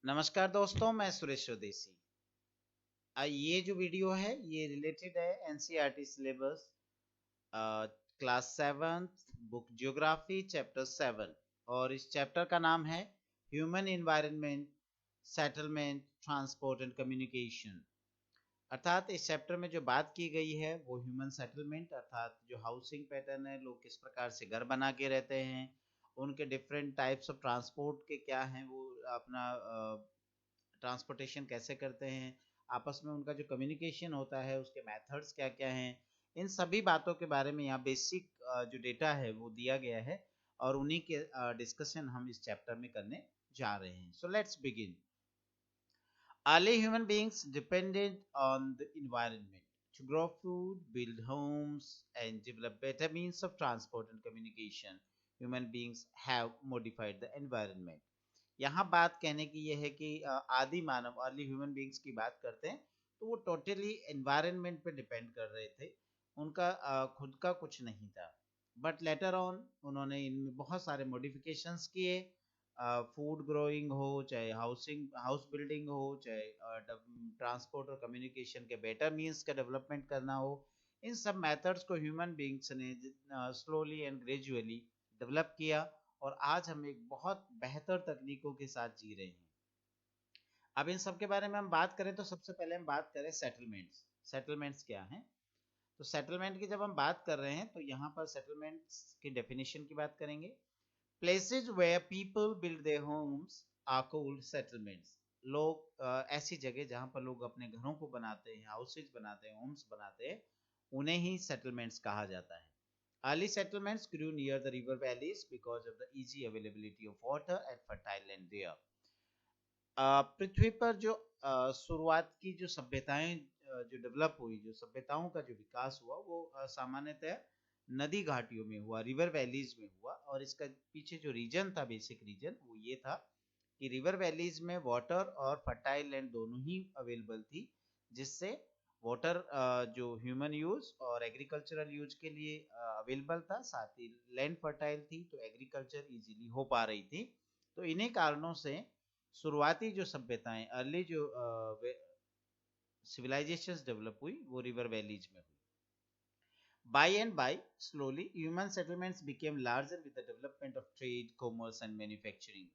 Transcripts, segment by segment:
नमस्कार दोस्तों, मैं सुरेश स्वदेशी। ये जो वीडियो है ये रिलेटेड है NCERT syllabus class 7 book geography chapter 7 और इस चैप्टर का नाम है human environment settlement transport and communication. अर्थात इस चैप्टर में जो बात की गई है वो ह्यूमन सेटलमेंट अर्थात जो हाउसिंग पैटर्न है, लोग किस प्रकार से घर बना के रहते हैं, उनके डिफरेंट टाइप्स ऑफ ट्रांसपोर्ट के क्या हैं, वो अपना ट्रांसपोर्टेशन कैसे करते हैं, आपस में उनका जो कम्युनिकेशन होता है उसके मेथड्स क्या क्या हैं, इन सभी बातों के बारे में यहाँ बेसिक जो डेटा है वो दिया गया है और उन्हीं के डिस्कशन हम इस चैप्टर में करने जा रहे हैं। So let's begin. Early human beings depended on the environment to grow food, build homes, and develop better means of transport and communication. Human beings have modified the environment. यहाँ बात कहने की यह है कि आदि मानव अर्ली ह्यूमन बीइंग्स की बात करते हैं तो वो टोटली एनवायरनमेंट पे डिपेंड कर रहे थे, उनका खुद का कुछ नहीं था। बट लेटर ऑन उन्होंने इनमें बहुत सारे मॉडिफिकेशंस किए, फूड ग्रोइंग हो, चाहे हाउस बिल्डिंग हो, चाहे ट्रांसपोर्ट और कम्युनिकेशन के बेटर मीन्स का डेवलपमेंट करना हो, इन सब मेथड्स को ह्यूमन बीइंग्स ने स्लोली एंड ग्रेजुअली डेवलप किया और आज हम एक बहुत बेहतर तकनीकों के साथ जी रहे हैं। अब इन सब के बारे में हम बात करें तो सबसे पहले हम बात करें सेटलमेंट्स। सेटलमेंट्स क्या हैं? तो सेटलमेंट की जब हम बात कर रहे हैं तो यहाँ पर सेटलमेंट्स की डेफिनेशन की बात करेंगे। Places where people build their homes are called settlements. लोग ऐसी जगह जहाँ पर लोग अपने घरों को बनाते हैं, हाउसेज बनाते हैं, होम्स बनाते हैं, उन्हें ही सेटलमेंट्स कहा जाता है। Early settlements grew near the river valleys because of the easy availability of water and fertile land there. पृथ्वी पर जो शुरुआत की जो सभ्यताएं जो डेवलप हुई, जो सभ्यताओं का जो विकास हुआ वो सामान्यतः नदी घाटियों में हुआ, रिवर वैलीज में हुआ। और इसका पीछे जो रीजन था, बेसिक रीजन वो ये था कि रिवर वैलीज में वाटर और फर्टाइल लैंड दोनों ही अवेलेबल थी, जिससे वाटर जो ह्यूमन यूज और एग्रीकल्चरल यूज के लिए अवेलेबल था, साथ ही लैंड फर्टाइल थी तो एग्रीकल्चर इजीली हो पा रही थी। तो इन्हीं कारणों से शुरुआती जो सभ्यताएं, अर्ली जो सिविलाइजेशंस डेवलप हुई वो रिवर वैलीज में हुई। By and by, slowly, human settlements became larger with the development of trade, commerce and manufacturing.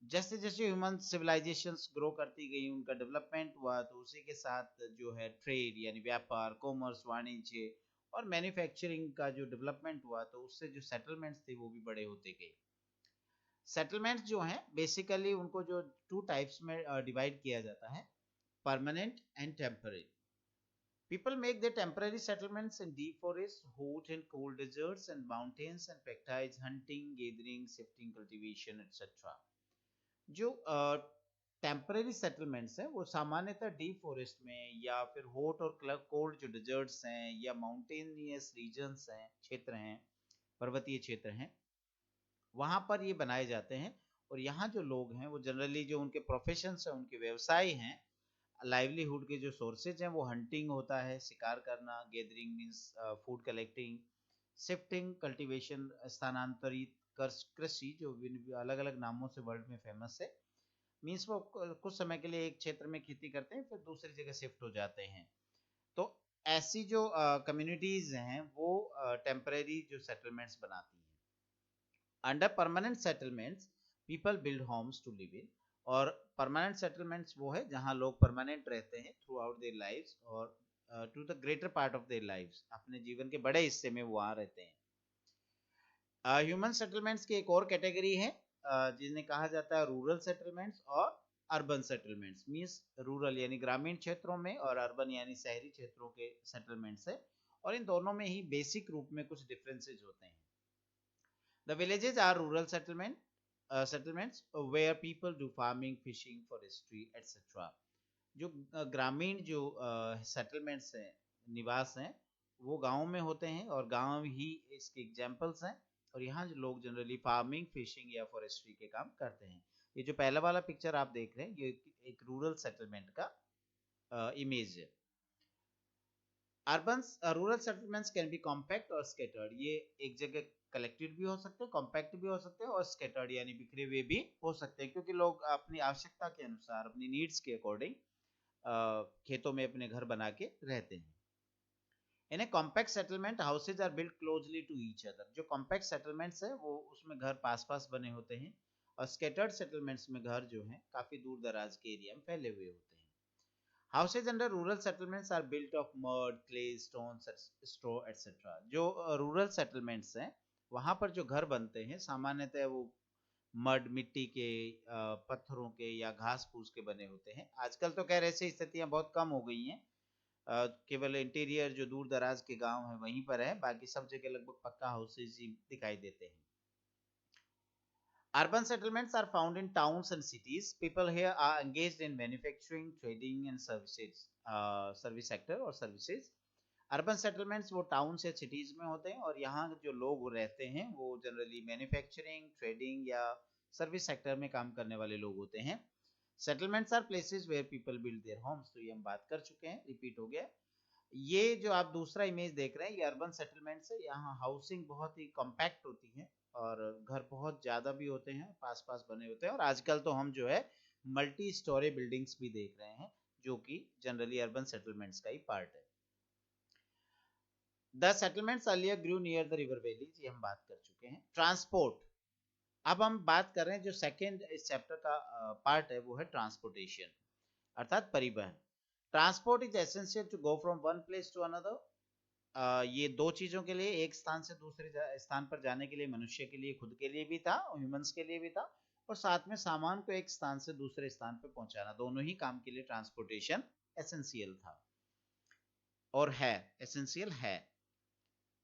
जैसे जैसे ह्यूमन सिविलाइजेशंस ग्रो करती गई, उनका डेवलपमेंट हुआ, तो उसी के साथ जो है ट्रेड यानी व्यापार, कॉमर्स वाणिज्य और मैन्युफैक्चरिंग का जो डेवलपमेंट हुआ, तो उससे जो सेटलमेंट्स थे वो भी बड़े होते गए। सेटलमेंट्स जो हैं बेसिकली उनको जो टू टाइप्स में डिवाइड किया जाता है, permanent and temporary. People make their temporary settlements in deep forests, hot and cold deserts, and mountains and practice hunting, gathering, shifting, cultivation, etc. जो टेम्पररी सेटलमेंट्स हैं वो सामान्यतः डीप फॉरेस्ट में या फिर हॉट और कोल्ड जो डिजर्ट्स हैं या माउंटेनियस रीजन्स हैं, क्षेत्र हैं, पर्वतीय क्षेत्र हैं, वहां पर ये बनाए जाते हैं। और यहाँ जो लोग हैं वो जनरली जो उनके प्रोफेशंस हैं, उनके व्यवसाय हैं, लाइवलीहुड के जो सोर्सेज हैं वो हंटिंग होता है, शिकार करना, gathering means food collecting, shifting cultivation स्थानांतरित, कृषि जो अलग अलग नामों से वर्ल्ड में फेमस है, मींस वो कुछ समय के लिए एक क्षेत्र में खेती करते हैं फिर दूसरी जगह शिफ्ट हो जाते हैं। तो ऐसी जो कम्युनिटीज हैं वो टेम्परेरी जो सेटलमेंट्स बनाती हैं। Under permanent settlements people build homes to live in. और परमानेंट सेटलमेंट्स वो है जहां लोग परमानेंट रहते हैं थ्रू आउट देयर लाइव्स और to the greater part of their lives, अपने जीवन के बड़े हिस्से में वो वहां रहते हैं। ह्यूमन सेटलमेंट्स की एक और कैटेगरी है जिन्हें कहा जाता है रूरल सेटलमेंट्स और अर्बन सेटलमेंट्स। मींस रूरल यानी ग्रामीण क्षेत्रों में और अर्बन यानी शहरी क्षेत्रों के सेटलमेंट्स है, और इन दोनों में ही बेसिक रूप में कुछ डिफरेंसेस होते हैं। The villages are rural settlements where people do farming, fishing, forestry, etc. जो ग्रामीण जो सेटलमेंट्स हैं, निवास हैं, वो गाँव में होते हैं और गाँव ही इसके एग्जाम्पल्स हैं। और यहाँ जो लोग जनरली फार्मिंग, फिशिंग या फॉरेस्ट्री के काम करते हैं। ये जो पहला वाला पिक्चर आप देख रहे हैं ये एक रूरल सेटलमेंट का इमेज है। Urban rural settlements can be compact और स्कैटर्ड, ये एक जगह कलेक्टेड भी हो सकते हैं, कॉम्पैक्ट भी हो सकते हैं, और स्कैटर्ड यानी बिखरे हुए भी हो सकते हैं, क्योंकि लोग अपनी आवश्यकता के अनुसार अपनी नीड्स के अकॉर्डिंग खेतों में अपने घर बना के रहते हैं। In a compact settlement houses are built closely to each other, जो कॉम्पैक्ट सेटलमेंट्स है वो उसमें घर पास पास बने होते हैं, और स्कैटर्ड सेटलमेंट्स में घर जो है काफी दूर दराज के एरिया में फैले हुए होते हैं। Houses under rural settlements are built of mud, clay, stones, straw, etc. जो रूरल सेटलमेंट्स हैं वहां पर जो घर बनते हैं सामान्यतः वो मड, मिट्टी के, पत्थरों के या घास फूस के बने होते हैं। आजकल तो खैर ऐसी स्थितियां बहुत कम हो गई हैं, केवल इंटीरियर जो दूर दराज के गांव है वहीं पर है, बाकी सब जगह लगभग पक्का हाउसेज ही दिखाई देते हैं। Urban settlements are found in towns and cities. People here are engaged in manufacturing, trading and services, service sector और services. अर्बन सेटलमेंट्स वो टाउन्स या सिटीज में होते हैं, और यहाँ जो लोग रहते हैं वो जनरली मैन्युफैक्चरिंग, ट्रेडिंग या सर्विस सेक्टर में काम करने वाले लोग होते हैं। Settlements are places where people build their homes, तो ये हम बात कर चुके हैं, रिपीट हो गया। ये जो आप दूसरा इमेज देख रहे हैं ये अर्बन सेटलमेंट्स है, यहाँ हाउसिंग बहुत ही कॉम्पैक्ट होती है और घर बहुत ज्यादा भी होते हैं, पास पास बने होते हैं, और आजकल तो हम जो है मल्टी स्टोरी बिल्डिंग्स भी देख रहे हैं जो कि जनरली अर्बन सेटलमेंट्स का ही पार्ट है। The settlements earlier grew near the river valleys, ये हम बात कर चुके हैं। ट्रांसपोर्ट, अब हम बात कर रहे हैं जो सेकेंड इस चैप्टर का पार्ट है वो है ट्रांसपोर्टेशन अर्थात परिवहन। Transport is essential to go from one place to another, ये दो चीजों के लिए, एक स्थान से दूसरे स्थान पर जाने के लिए मनुष्य के लिए खुद के लिए भी था, ह्यूमंस के लिए भी था, और साथ में सामान को एक स्थान से दूसरे स्थान पर पहुंचाना, दोनों ही काम के लिए ट्रांसपोर्टेशन एसेंशियल था और है, एसेंशियल है।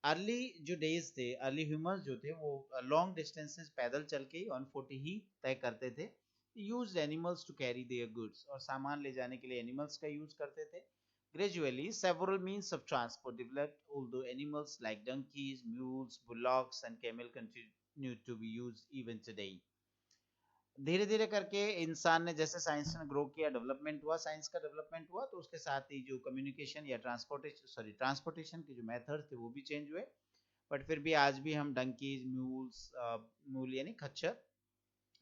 अर्ली जो डेज थे, अर्ली ह्यूमंस जो थे वो लॉन्ग डिस्टेंसेस पैदल चल के ऑन फुट ही तय करते थे। Used animals to carry their goods, और सामान ले जाने के लिए एनिमल्स का यूज करते थे। Gradually, several means of transport developed, although animals like donkeys, mules, bullocks, and camel continue to be used even today. धीरे धीरे करके इंसान ने, जैसे साइंस ने ग्रो किया, डेवलपमेंट हुआ, साइंस का डेवलपमेंट हुआ, तो उसके साथ ही जो कम्युनिकेशन या ट्रांसपोर्टेशन के जो मेथड थे वो भी चेंज हुए। बट फिर भी आज भी हम डंकीज, म्यूल्स, मूल यानी खच्चर,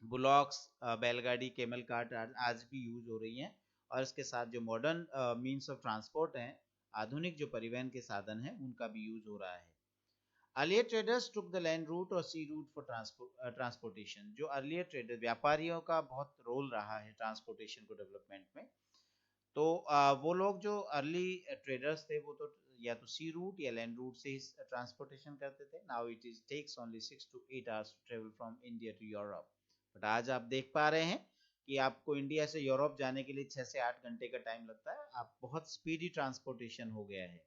बुलॉक्स, बैलगाड़ी, केमल कार्ट आज भी यूज हो रही हैं, और इसके साथ जो मॉडर्न मीन्स ऑफ ट्रांसपोर्ट हैं, आधुनिक जो परिवहन के साधन हैं, उनका भी यूज हो रहा है। Earlier traders took the land route और सी रूट फॉर ट्रांसपोर्टेशन, जो अर्लियर ट्रेडर, व्यापारियों का बहुत रोल रहा है ट्रांसपोर्टेशन को डेवलपमेंट में। तो वो लोग जो अर्ली ट्रेडर्स थे वो तो या तो सी रूट या लैंड रूट से ही ट्रांसपोर्टेशन करते थे। Now it is takes only 6 to 8 hours to travel from India to Europe, but आज आप देख पा रहे हैं कि आपको इंडिया से यूरोप जाने के लिए 6 से 8 घंटे का टाइम लगता है, आप बहुत स्पीडी ट्रांसपोर्टेशन हो गया है।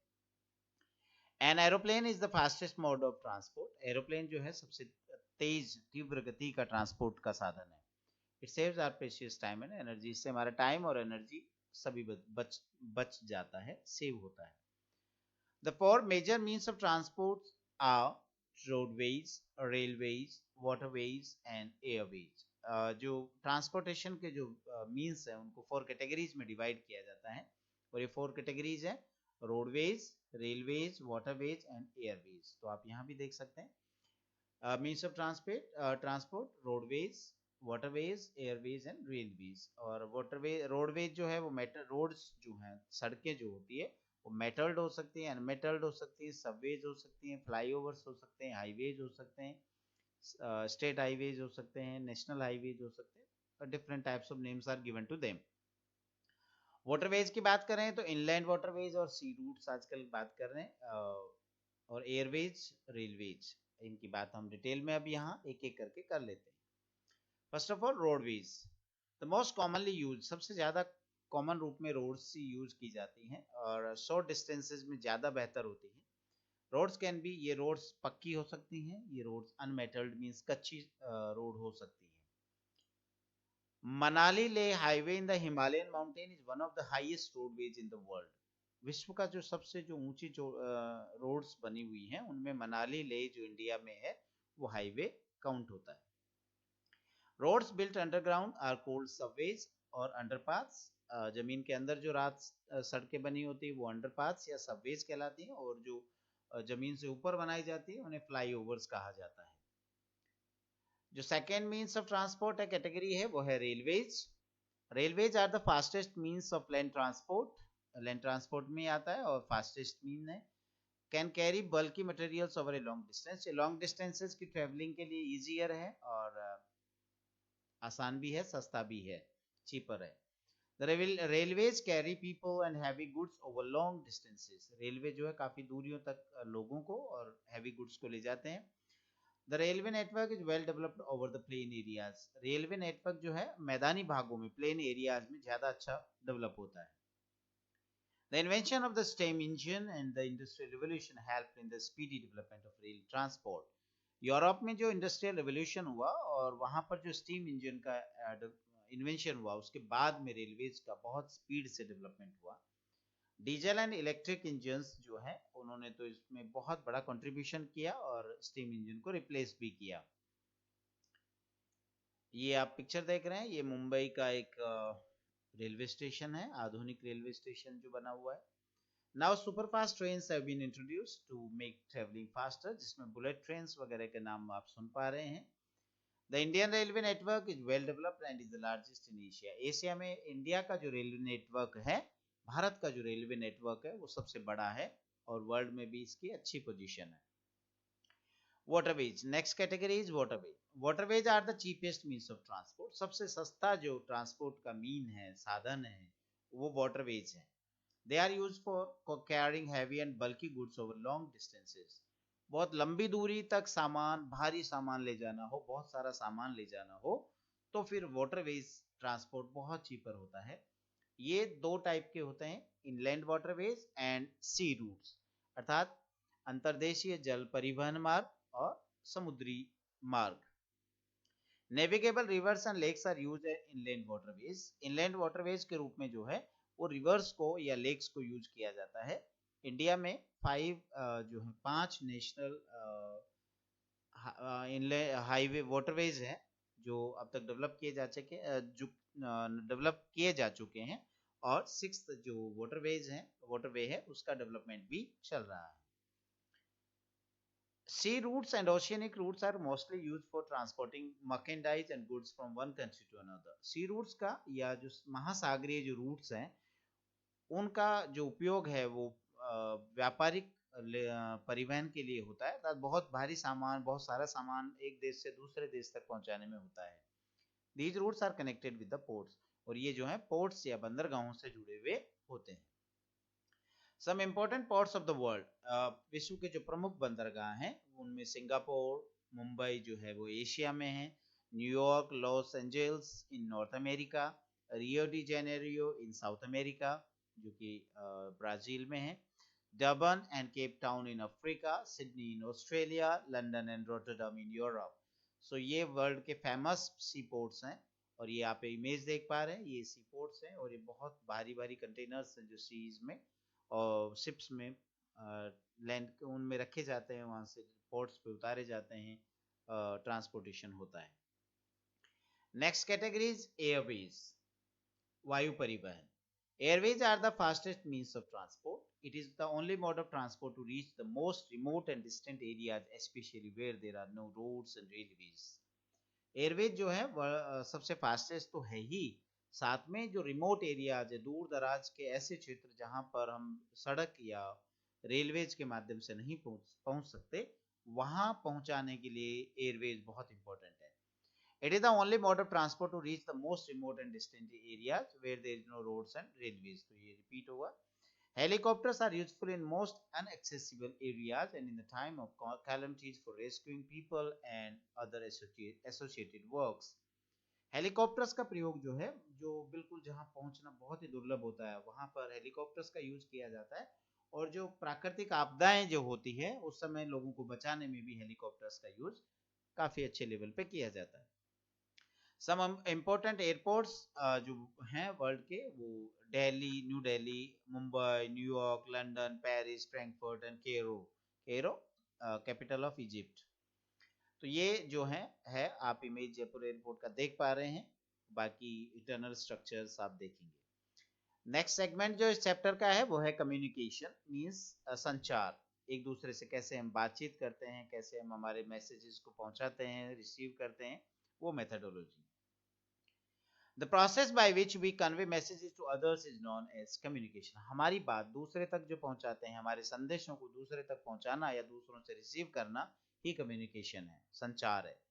An aeroplane is the fastest mode of transport, aeroplane जो है सबसे तेज तीव्र गति का ट्रांसपोर्ट का साधन है। It saves our precious time and energy, इससे हमारा टाइम और एनर्जी सभी बच जाता है, सेव होता है। The four major means of transport are roadways, railways, waterways and airways. जो ट्रांसपोर्टेशन के जो मीन्स हैं उनको 4 कैटेगरीज में डिवाइड किया जाता है, और ये 4 कैटेगरीज है roadways, railways, waterways and Airways. तो आप यहाँ भी देख सकते हैं means of transport, roadways, waterways, Airways and railways. और वाटरवे रोडवेज जो है वो मेटल रोड्स जो हैं, सड़कें जो होती है वो मेटल्ड हो सकती हैं, अनमेटल्ड हो सकती हैं, सबवेज हो सकती हैं, फ्लाईओवर्स हो सकते हैं, हाईवेज हो सकते हैं, स्टेट हाईवेज हो सकते हैं, नेशनल हाईवेज हो सकते हैं, different types of names are given to them. Waterways की बात करें तो इनलैंड वाटरवेज और सी रूट्स आजकल बात कर रहे हैं, और एयरवेज, रेलवेज, इनकी बात हम डिटेल में अब यहाँ एक एक करके कर लेते हैं। First of all roadways, the most commonly use, सबसे ज्यादा कॉमन रूप में रोड्स ही यूज की जाती हैं और शॉर्ट डिस्टेंसेस में ज्यादा बेहतर होती हैं। रोड्स कैन बी, ये रोड्स पक्की हो सकती हैं, ये रोड्स अनमेटल्ड मींस कच्ची रोड हो सकती है। मनाली ले highway in the Himalayan mountain is one of the highest roadways in the world, विश्व का जो सबसे जो ऊंची जो रोड्स बनी हुई हैं उनमें मनाली ले जो इंडिया में है वो हाईवे काउंट होता है। Roads built underground are called subways और अंडरपाथ्स, जमीन के अंदर जो सड़कें बनी होती है वो अंडरपाथ्स या सबवेज कहलाती हैं, और जो जमीन से ऊपर बनाई जाती है उन्हें फ्लाईओवर्स कहा जाता है। जो सेकेंड मीन्स ऑफ ट्रांसपोर्ट है कैटेगरी है वो है railways. Railways are the fastest means of land transport, land transport में आता है और फास्टेस्ट मीन है। Can carry bulky materials over a long distance, long distances की ट्रेवलिंग के लिए इजियर है और आसान भी है, सस्ता भी है, चीपर है। The railways carry people and heavy goods over long distances. Railway जो है काफी दूरियों तक लोगों को और हैवी गुड्स को ले जाते हैं। The railway network is well developed over the plain areas. Railway network जो है मैदानी भागों में, प्लेन एरियाज में ज्यादा अच्छा डेवलप होता है। The invention of the steam engine and the industrial revolution helped in the speedy development of rail transport. Europe में जो इंडस्ट्रियल रेवोल्यूशन हुआ और वहां पर जो स्टीम इंजन का इन्वेंशन हुआ उसके बाद में रेलवेज का बहुत स्पीड से डेवलपमेंट हुआ। डीजल एंड इलेक्ट्रिक इंजन्स जो है उन्होंने तो इसमें बहुत बड़ा कंट्रीब्यूशन किया और स्टीम इंजन को रिप्लेस भी किया। ये आप पिक्चर देख रहे हैं, ये मुंबई का एक रेलवे स्टेशन है, आधुनिक रेलवे स्टेशन जो बना हुआ है। Now superfast trains have been introduced to make traveling faster, जिसमें बुलेट ट्रेन्स वगैरह के नाम आप सुन पा रहे हैं। The Indian railway network is well developed and is the largest in Asia. Asia में इंडिया का जो रेलवे नेटवर्क है, भारत का जो रेलवे नेटवर्क है वो सबसे बड़ा है और वर्ल्ड में भी इसकी अच्छी पोजीशन है। Waterways, next category is waterways. Waterways are the cheapest means of transport, सबसे सस्ता जो ट्रांसपोर्ट का मीन है, साधन है, वो वाटरवेज है। They are used for carrying heavy and bulky goods over long distances. बहुत लंबी दूरी तक सामान, भारी सामान ले जाना हो, बहुत सारा सामान ले जाना हो, तो फिर वाटरवेज ट्रांसपोर्ट बहुत चीपर होता है। ये दो टाइप के होते हैं, inland waterways and sea routes, अर्थात अंतर्देशीय जल परिवहन मार्ग और समुद्री मार्ग। Navigable rivers and lakes are used in inland waterways. Inland waterways के रूप में जो है वो रिवर्स को या लेक्स को यूज किया जाता है। इंडिया में 5 नेशनल हाईवे वाटरवेज हैं जो अब तक डेवलप किए जा चुके हैं और 6th जो वाटरवे है उसका डेवलपमेंट भी चल रहा है। Sea routes and oceanic routes are mostly used for transporting merchandise and goods from one country to another. Sea routes का या जो महासागरीय जो रूट्स हैं उनका जो उपयोग है वो व्यापारिक परिवहन के लिए होता है, अर्थात बहुत भारी सामान, बहुत सारा सामान एक देश से दूसरे देश तक पहुंचाने में होता है। These routes are connected with the ports, और ये जो है पोर्ट्स या बंदरगाहों से जुड़े हुए होते हैं। Some important ports of the world, विश्व के जो प्रमुख बंदरगाह हैं उनमें सिंगापुर, मुंबई जो है वो एशिया में है, New York, Los Angeles in North America, Rio de Janeiro in South America जो कि ब्राजील में है, Durban and Cape Town in Africa, Sydney in Australia, London and Rotterdam in Europe. So ये वर्ल्ड के फेमस सी ports हैं और ये आप इमेज देख पा रहे हैं, ये सी पोर्ट्स हैं और ये बहुत भारी भारी कंटेनर्स हैं जो सीज में और शिप्स में लैंड उनमें रखे जाते हैं, वहां से पोर्ट्स पे उतारे जाते हैं, ट्रांसपोर्टेशन होता है। नेक्स्ट कैटेगरी इज एयरवेज, वायु परिवहन। Airways are the fastest means of transport. It is the only mode of transport to reach the most remote and distant areas, especially where there are no roads and railways. Airways जो है वह सबसे fastest तो है ही, साथ में जो remote areas है, दूर दराज के ऐसे क्षेत्र जहां पर हम सड़क या रेलवेज के माध्यम से नहीं पहुंच सकते, वहां पहुंचाने के लिए एयरवेज बहुत इंपॉर्टेंट है। It is the only mode of transport to reach the most remote and distant areas where there is no roads and railways. तो ये repeat होगा। Helicopters are useful in most inaccessible areas and in the time of calamities for rescuing people and other associated works. Helicopters का प्रयोग जो है, जो बिल्कुल जहां पहुंचना बहुत ही दुर्लभ होता है वहां पर हेलीकॉप्टर्स का यूज किया जाता है, और जो प्राकृतिक आपदाएं जो होती है उस समय लोगों को बचाने में भी हेलीकॉप्टर्स का यूज काफी अच्छे लेवल पे किया जाता है। सम इम्पोर्टेंट एयरपोर्ट्स जो हैं वर्ल्ड के, वो Delhi, New Delhi, Mumbai, New York, London, Paris, Frankfurt and Cairo capital of Egypt. तो ये जो है आप इमेज जयपुर एयरपोर्ट का देख पा रहे हैं, बाकी इंटरनल स्ट्रक्चर्स आप देखेंगे। नेक्स्ट सेगमेंट जो इस चैप्टर का है वो है कम्युनिकेशन मींस संचार। एक दूसरे से कैसे हम बातचीत करते हैं, कैसे हम हमारे मैसेजेस को पहुंचाते हैं, रिसीव करते हैं, वो methodology. The process by which we convey messages to others is known as communication. हमारी बात दूसरे तक जो पहुंचाते हैं, हमारे संदेशों को दूसरे तक पहुंचाना या दूसरों से रिसीव करना ही कम्युनिकेशन है, संचार है।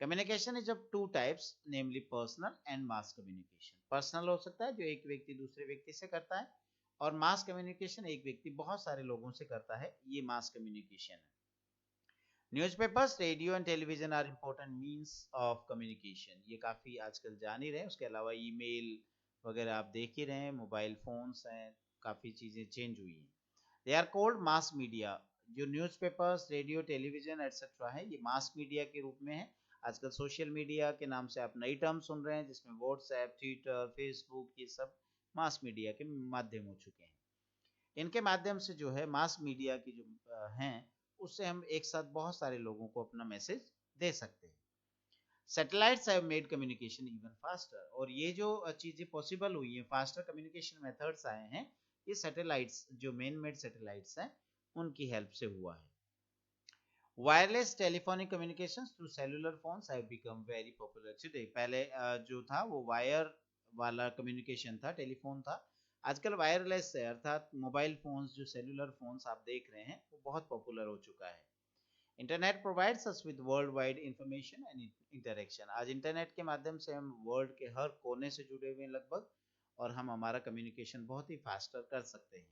Communication is of two types, namely personal and mass communication. Personal हो सकता है जो एक व्यक्ति दूसरे व्यक्ति से करता है, और मास कम्युनिकेशन एक व्यक्ति बहुत सारे लोगों से करता है, ये मास कम्युनिकेशन है। Newspapers, radio and television are important means of communication. ये काफी आजकल जान ही रहे हैं। उसके अलावा ईमेल वगैरह आप देख ही रहे हैं, मोबाइल फोन्स हैं, काफी चीजें चेंज हुई हैं। They are called mass media. जो न्यूज़पेपर्स, रेडियो, टेलीविजन एटसेट्रा है, ये मास मीडिया के रूप में है। आजकल सोशल मीडिया के नाम से आप नई टर्म सुन रहे हैं, जिसमें व्हाट्सएप, ट्विटर, फेसबुक, ये सब मास मीडिया के माध्यम हो चुके हैं। इनके माध्यम से जो है मास मीडिया की जो हैं, उससे हम एक साथ बहुत सारे लोगों को अपना मैसेज दे सकते हैं। Satellites have made communication even faster. और ये जो चीजें पॉसिबल हुई हैं, फास्टर कम्युनिकेशन मेथड्स आए हैं, ये सैटेलाइट्स, जो मैन मेड सैटेलाइट्स हैं, उनकी हेल्प से हुआ है। Wireless telephonic communication through cellular phones have become very popular today. पहले जो था वो वायर वाला कम्युनिकेशन था, टेलीफोन था। आजकल वायरलेस है, अर्थात मोबाइल फोन्स, जो सेलुलर फोन्स आप देख रहे हैं, वो बहुत पॉपुलर हो चुका है। Internet provides us with world wide information and interaction. आज इंटरनेट के माध्यम से हम वर्ल्ड के हर कोने से जुड़े हुए हैं लगभग, और हम हमारा कम्युनिकेशन बहुत ही फास्टर कर सकते हैं।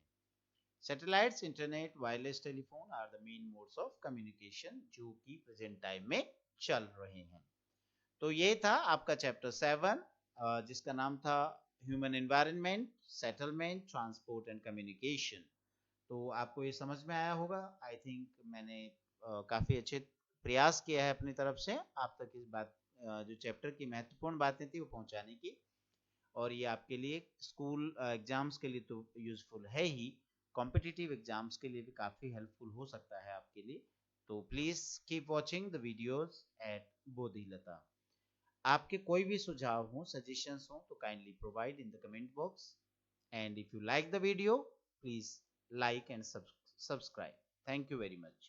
Satellites, internet, wireless telephone are the main modes of communication जो कि प्रेजेंट टाइम में चल रहे हैं। तो ये था आपका चैप्टर 7, जिसका नाम था human environment, settlement, transport and communication. तो आपको ये समझ में आया होगा। आई थिंक मैंने काफी अच्छे प्रयास किया है अपनी तरफ से आप तक इस बात, जो चैप्टर की महत्वपूर्ण बातें थी वो पहुंचाने की। और ये आपके लिए स्कूल एग्जाम्स के लिए तो यूजफुल है ही, कॉम्पिटिटिव एग्जाम्स के लिए भी काफी हेल्पफुल हो सकता है आपके लिए। तो please keep watching the videos at Bodhilata. आपके कोई भी सुझाव हो, सजेशंस हो, तो kindly provide in the comment box. And if you like the video, please like and subscribe. Thank you very much.